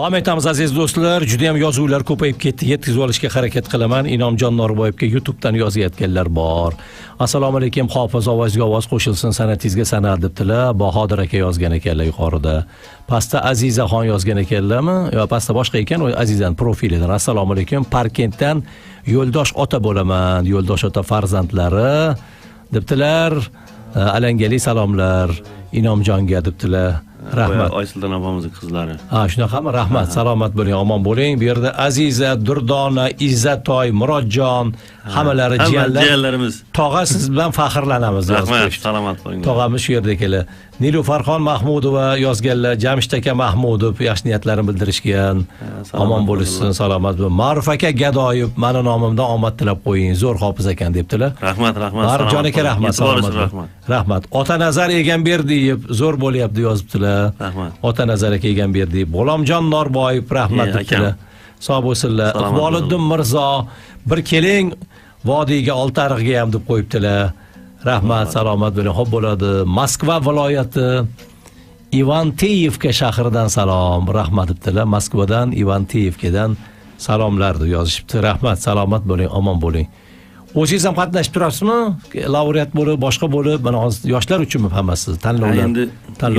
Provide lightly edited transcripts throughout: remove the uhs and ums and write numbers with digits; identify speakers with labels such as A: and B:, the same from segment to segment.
A: Davom etamiz aziz do'stlar. Juda ham yozuvlar ko'payib ketdi. Yetkazib olishga harakat qilaman. Inomjon Norboyevga YouTube'dan yozayotganlar bor. Assalomu alaykum, Hofiz ovozga ovoz qo'shilsin, sanatingizga san'at debdilar. Bahodir aka yozgan ekanlar yuqorida. Pastda Azizaxon yozgan ekanlarmi? Yo, pastda boshqa ekan, o Azizaning profilidan. Assalomu alaykum. Parkentdan Yo'ldosh ota bo'laman. Yo'ldosh ota farzandlari debdilar. Alangali salomlar Inomjonga debdilar. Rahmat.
B: Oysulton opamizning qizlari.
A: Ha, shunaqami? Rahmat. Salomat bo'ling, omon bo'ling. Bu yerda Aziza, Durdona, Izzatoy, Murodjon, hammalari
B: jiyanlarimiz.
A: Tog'a, siz bilan faxrlanamiz.
B: Rahmat, salomat bo'ling.
A: Tog'amiz shu yerda ekanlar. Nilufarxon Mahmudova yozganlar, Jamshid aka Mahmudov yaxshi niyatlarini bildirishgan. Omon bo'lishsin, salomat bo'ling. Ma'ruf aka Gadoyev, meni nomimdan omad tilab qo'ying. Zo'r Hofiz ekan debdilar.
B: Rahmat.
A: Ma'rufjon aka rahmat, salomat. Rahmat. Ota Nazar Egamberdiyev zo'r bo'lyapti yozibdilar.
B: Rahmat.
A: Ota Nazar aka Egamberdiyev, Bo'lamjon Norboyev rahmat debdilar. Sog' bo'lsinlar. Iqboliddin Mirzo, bir keling vodiyga Oltariqga ham deb qo'yibdilar. Rahmat, salomat bo'ling. Xo'p bo'ladi. Moskva viloyati Ivanteyevka shahridan salom, rahmat debdilar. Moskvadan Ivanteyevkadan salomlar deb yozishibdi. Rahmat, salomat bo'ling, omon bo'ling. O'zingiz ham qatnashib turasizmi? Laureat bo'lib, boshqa bo'lib, mana hozir yoshlar uchunmi hammasi tanlovlar?
B: Endi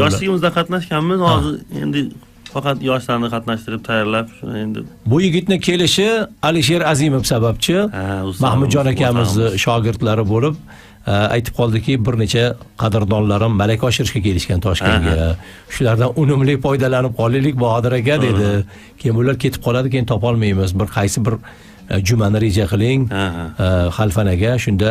B: yoshligimizda qatnashganmiz, hozir endi faqat yoshlarni qatnashtirib tayyorlab, endi
A: bu yigitning kelishi Alisher Azimov sababchi. Mahmudjon akamizning shogirdlari bo'lib, aytib qoldiki, bir necha qadrdonlarim malaka oshirishga kelishgan Toshkentga. Shulardan unumli foydalanib qolaylik Bahodir aka dedi. Keyin ular ketib qoladi, keyin topolmaymiz. Bir qaysi bir jumani reja qiling Xalfanaga, shunda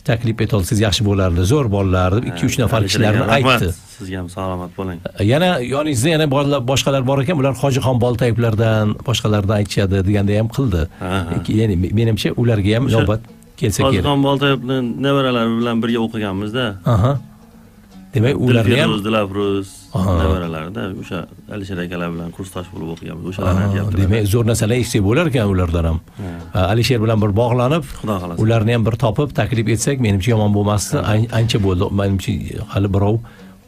A: taklif eta olsangiz yaxshi bo'lardi. Zo'r bolalar deb 2-3 nafar kishilarni aytdi.
B: Sizga ham salomat bo'ling.
A: Yana yoningizda yana boshqalar bor ekan, ular Hojixon Boltayevlardan, boshqalardan aytishadi deganda ham qildi. Ya'ni menimcha ularga ham navbat kelsa kerak.
B: Hojixon Boltayevning nevaralari bilan birga o'qiganmiz-da.
A: Demak, ularni ham
B: Dilafruz nevaralarida o'sha Alisher akalar bilan kursdosh bo'lib o'qiganmiz. O'shalarni aytyaptilar.
A: Demak, zo'r narsalar eshitsak bo'lar ekan ulardan ham. Alisher bilan bir bog'lanib,
B: Xudo xolasa,
A: ularni ham bir topib taklif etsak, menimcha yomon bo'lmasdi. Ancha bo'ldi. Menimcha hali birov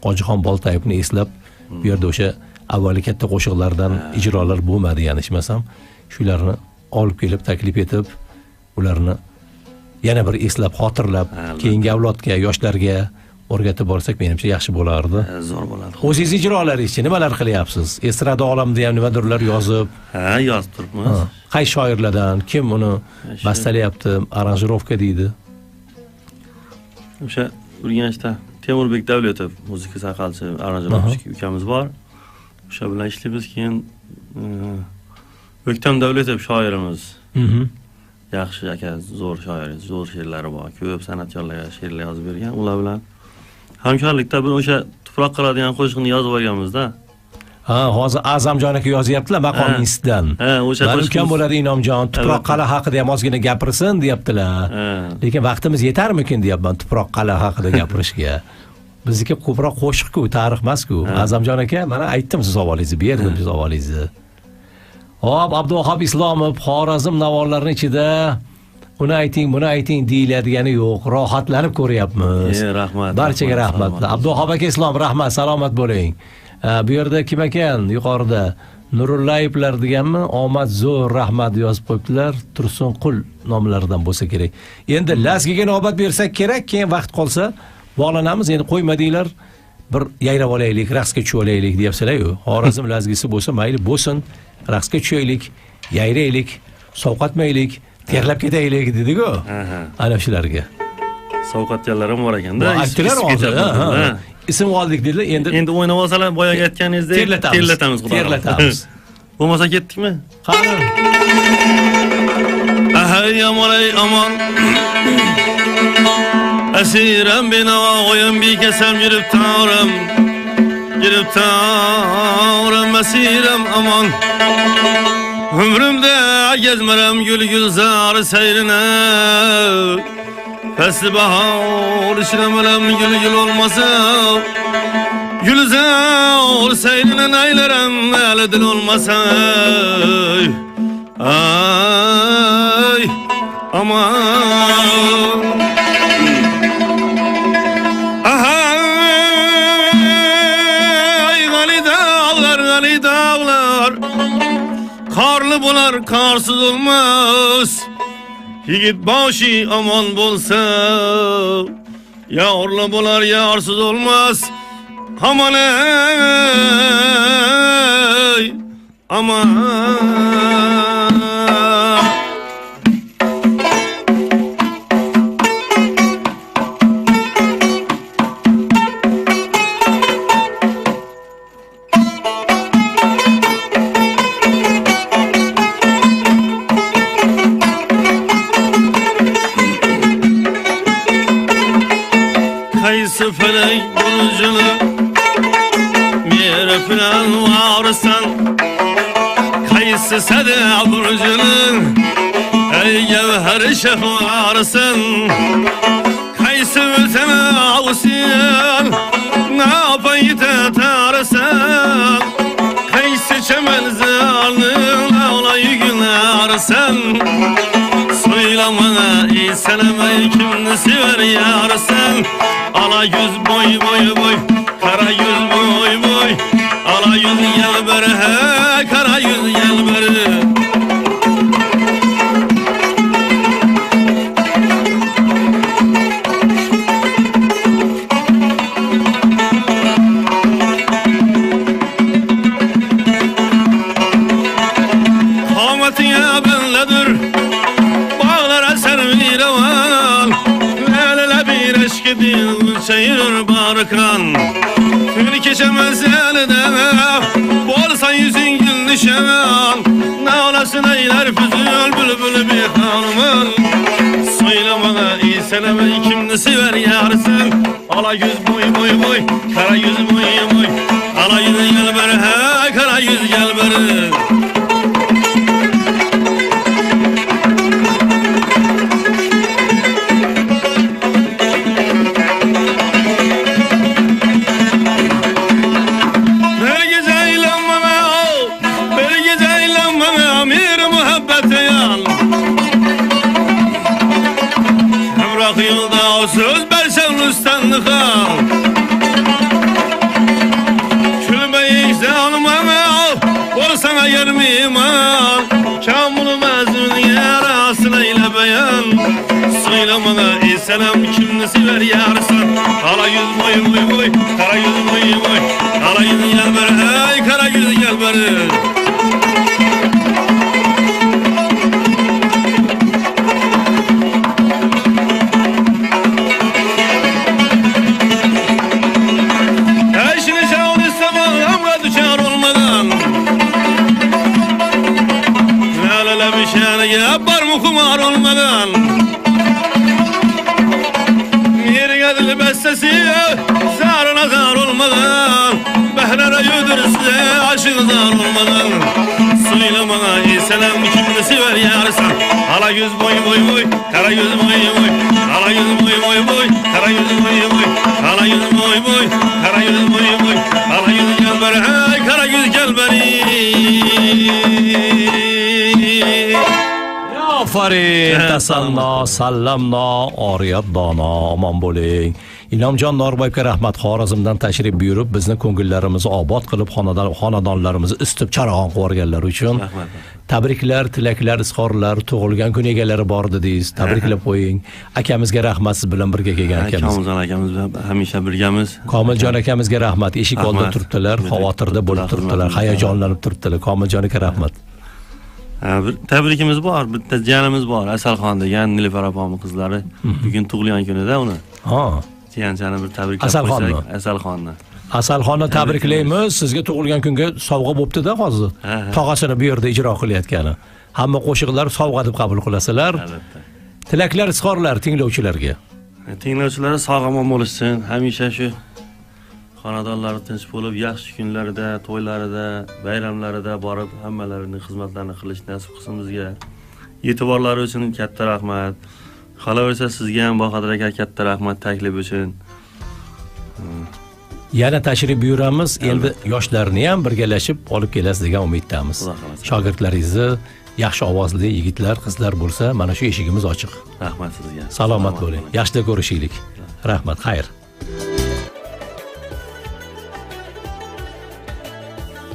A: Hojixon Boltayevni eslab, bu yerda o'sha avvali katta qo'shiqlardan ijrolar bo'lmadi, yanishmasam, shularni olib kelib taklif etib, ularni yana bir eslab, xotirlab, keyingi avlodga, yoshlarga o'rgatib borsak, menimcha yaxshi bo'lardi.
B: Zo'r bo'ladi.
A: O'zingiz ijrolaringizchi nimalar qilyapsiz? Estrada olamida ham nimadirlar yozib?
B: Yozib turibmiz.
A: Qaysi shoirlardan, kim uni bastalayapti, aranjirovka deydi?
B: O'sha Urganchda Temurbek Davletov muzika saqalchi, aranjirovchi ukamiz bor. O'sha bilan ishlaymiz. Keyin O'ktam Davletov shoirimiz. Yaxshi aka, zo'r shoir, zo'r she'rlari bor. Ko'p san'atkorlarga she'rlar yozib bergan. Ular bilan hamkorlikda bir o'sha tuproq qiladigan qo'shiqni yozib olganmiz-da.
A: Hozir A'zamjon aka yozyaptilar maqomingidan.
B: O'sha
A: qo'shiq bo'ladi Inomjon, tuproq qala haqida ham ozgina gapirsin, deyaptilar. Lekin vaqtimiz yetarmikin deyapman tuproq qala haqida gapirishga. Bizniki ko'proq qo'shiq-ku, tarix emas-ku. A'zamjon aka, mana aytdim siz savolingizni, berdim siz savolingizni. Hop, Abduvohab Islomov, Xorazm navolarining ichida uni ayting, buni ayting deyiladigani yo'q. Rohatlanib ko'ryapmiz.
B: Rahmat.
A: Barchaga rahmat. Abduvohab aka Islom, rahmat, salomat bo'ling. Bu yerda kim ekan? Yuqorida Nurullayevlar deganmi? Omad zo'r, rahmat yozib qo'yibdilar. Tursunqul nomlaridan bo'lsa kerak. Endi Lazgiga navbat bersak kerak, keyin vaqt qolsa bog'lanamiz. Endi qo'ymadinglar. Bir yayrab olaylik, raqsga tushib olaylik deyapsizlar-ku. Xorazm Lazgisi bo'lsa, mayli bo'lsin. Raqsga tushaylik, yayraylik, sovqatmaylik, terlab ketaylik dedi-ku. Ana shularga.
B: Sovqatganlar ham bor ekanda.
A: Aytdilar hozir. Ism oldik dedilar.
B: Endi o'ynab olsalar, boyaga aytganingizdek terlatamiz, xudo.
A: Terlatamiz.
B: Bo'lmasa ketdikmi?
A: Qani.
B: Ahay aman. Asiram benava o'yin bekasam yurib tavram asiram aman. Ömrümde gezmerem gül zar seyrine. Fesli bahar işlemelem gül olmasa. Gül zar seyrine neylerem eledin olmasa. Ay aman. Ay Dağları dağlar karlı bular karsız olmaz. Yigit başı aman bolsa yağırlı bular yarsız olmaz. Aman ey aman. Kayısı felek burcunu bir falan varsan, kayısı sada burcunu ey gevher şehvarsın. Kayısı ötene avsiyan ne yapayım tatarsan, kayısı çemel zalın ağlayı gülersen. Söylemene ey seleme kimni sever yarsan. Ala yüz boy boy boy, kara yüz boy boy. Ala yüz gel beri he, kara yüz gel beri. Kametine benledir bağlara servir aval. Lelele bir eşki dil çayır barkan. Gün geçemez elden bolsa yüzün gül nişan. Ne olasın eyler füzül bülbül bir hanımın. Söyle bana iyi seleme kimni sever yarsın. Ala yüz boy boy boy, kara yüz boy boy. Ala yüz gel beri he, kara yüz gel beri. Yılda söz versen üstenliğe Külbeyi zanıma olsana yermeyim al. Kamunu mezun yarasına ile beyan. Söyle bana ey selam kimni sever yarsan. Ala yüz boy boy boy, kara yüz boy boy. Ala yüz gel beri hey, kara yüz gel beri. Yapar mı kumar olmadan? Yeri geldi bestesi zarına zar olmadan. Behlere yudursa aşık zar olmadan. Söyle bana ey selam kimni sever yarsan. Ala yüz boy boy boy, kara yüz boy boy. Ala yüz boy boy boy, kara yüz boy boy. Ala yüz boy boy, kara yüz boy boy. Ala yüz gel beri hey, kara yüz gel beri.
A: Aferin, tasanno, sallamno, oriyat dono, aman bo'ling. Inomjon Norboyevga rahmat. Xorazmdan tashrif buyurib, bizni ko'ngillarimizni obod qilib, xonadonlarimizni isitib charog'on qo'yganlar uchun tabriklar, tilaklar, izhorlar, tug'ilgan kun egalari bor dedingiz. Tabriklab qo'ying. Akamizga rahmat, siz bilan birga kelgan akamiz.
B: Komiljon akamiz bilan hamisha birgamiz.
A: Komiljon akamizga rahmat. Eshik oldida turibdilar, xavotirda bo'lib turibdilar, hayajonlanib turibdilar. Komiljon aka rahmat.
B: Bir tabrikimiz bor, bitta jiyanimiz bor, Asalxon degan Nilufar opamning qizlari. Bugun tug'ilgan kunida uni.
A: Ha.
B: Jiyanchani bir tabriklab qo'ysak, Asalxonni.
A: Asalxonni tabriklaymiz. Sizga tug'ilgan kunga sovg'a bo'pti-da hozir. Tog'asini bu yerda ijro qilayotgani. Hamma qo'shiqlar sovg'a deb qabul qilasizlar.
B: Albatta.
A: Tilaklar, izhorlar tinglovchilarga.
B: Tinglovchilar sog'-omon bo'lishsin. Hamisha shu xonadonlari tinch bo'lib, yaxshi kunlarida, to'ylarida, bayramlarida borib hammalarini xizmatlarini qilish nasib qilsin bizga. E'tiborlari uchun katta rahmat. Qolaversa sizga ham Bahodir aka katta rahmat taklif uchun.
A: Yana tashrif buyuramiz. Endi yoshlarni ham birgalashib olib kelasiz degan umiddamiz. Shogirdlaringizni yaxshi ovozli yigitlar, qizlar bo'lsa, mana shu eshigimiz ochiq.
B: Rahmat sizga.
A: Salomat bo'ling. Yaxshida ko'rishaylik. Rahmat, xayr.